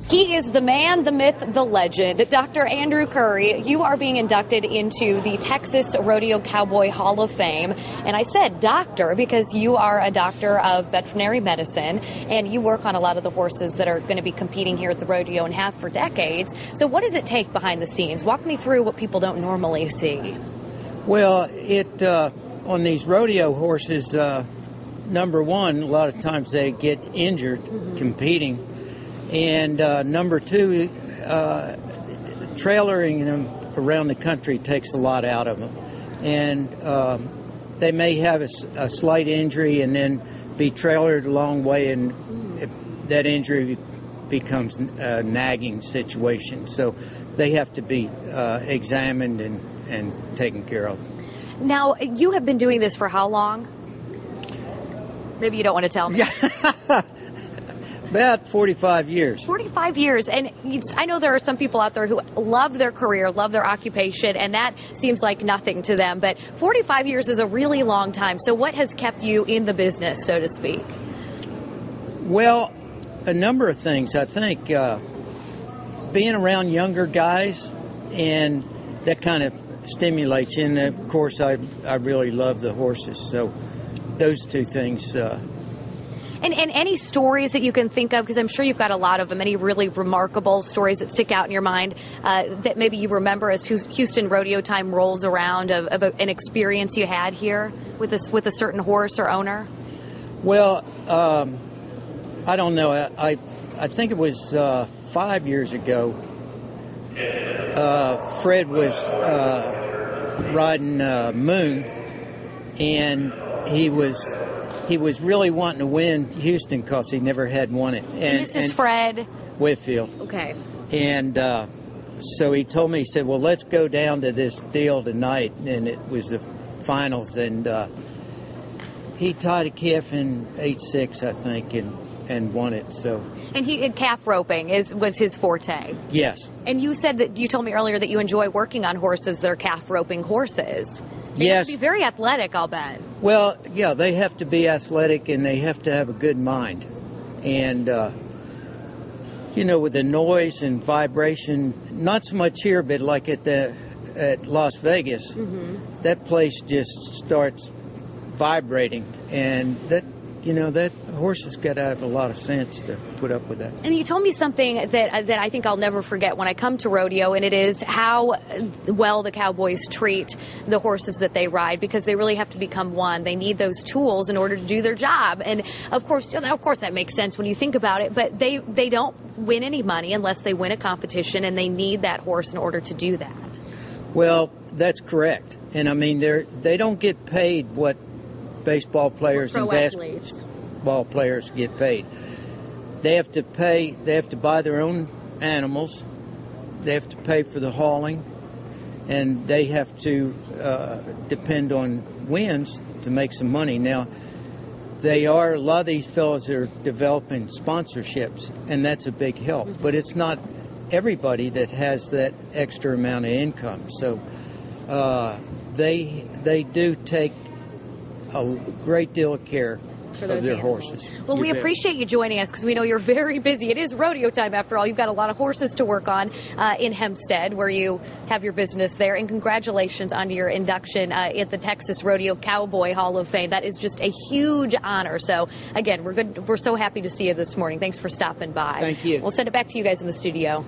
He is the man, the myth, the legend. Dr. Andrew Currie, you are being inducted into the Texas Rodeo Cowboy Hall of Fame. And I said doctor because you are a doctor of veterinary medicine and you work on a lot of the horses that are going to be competing here at the rodeo and have for decades. So what does it take behind the scenes? Walk me through what people don't normally see. Well, on these rodeo horses, number one, a lot of times they get injured competing. And number two, trailering them around the country takes a lot out of them. And they may have a slight injury and then be trailered a long way, and that injury becomes a nagging situation. So they have to be examined and taken care of. Now, you have been doing this for how long? Maybe you don't want to tell me. About 45 years. 45 years. And I know there are some people out there who love their career, love their occupation, and that seems like nothing to them. But 45 years is a really long time. So what has kept you in the business, so to speak? Well, a number of things. I think being around younger guys, and that kind of stimulates you. And, of course, I really love the horses. So those two things. And any stories that you can think of, because I'm sure you've got a lot of them, any really remarkable stories that stick out in your mind that maybe you remember as Houston rodeo time rolls around of an experience you had here with a certain horse or owner? Well, I don't know. I think it was 5 years ago. Fred was riding Moon, and he was really wanting to win Houston because he never had won it. And this is Fred Whitfield. Okay. And so he told me, he said, well, let's go down to this deal tonight. And it was the finals. And he tied a calf in 8-6, I think, and won it. So. And he calf roping was his forte. Yes. And you said that you told me earlier that you enjoy working on horses that are calf roping horses. They have to be very athletic, I'll bet. Well, yeah, they have to be athletic and they have to have a good mind. And, with the noise and vibration, not so much here, but like at Las Vegas, that place just starts vibrating. And that horse has got to have a lot of sense to put up with that. And you told me something that I think I'll never forget when I come to rodeo, and it is how well the Cowboys treat the horses that they ride, because they really have to become one. They need those tools in order to do their job. And of course that makes sense when you think about it, but they don't win any money unless they win a competition, and they need that horse in order to do that. Well, that's correct. And I mean, they don't get paid what baseball players and basketball players get paid. They have to buy their own animals. They have to pay for the hauling, and they have to depend on wins to make some money. Now, a lot of these fellows are developing sponsorships, and that's a big help. But it's not everybody that has that extra amount of income. So they do take a great deal of care of their horses. Well, we appreciate you joining us because we know you're very busy. It is rodeo time after all. You've got a lot of horses to work on in Hempstead, where you have your business there. And congratulations on your induction at the Texas Rodeo Cowboy Hall of Fame. That is just a huge honor. So again, we're so happy to see you this morning. Thanks for stopping by. Thank you. We'll send it back to you guys in the studio.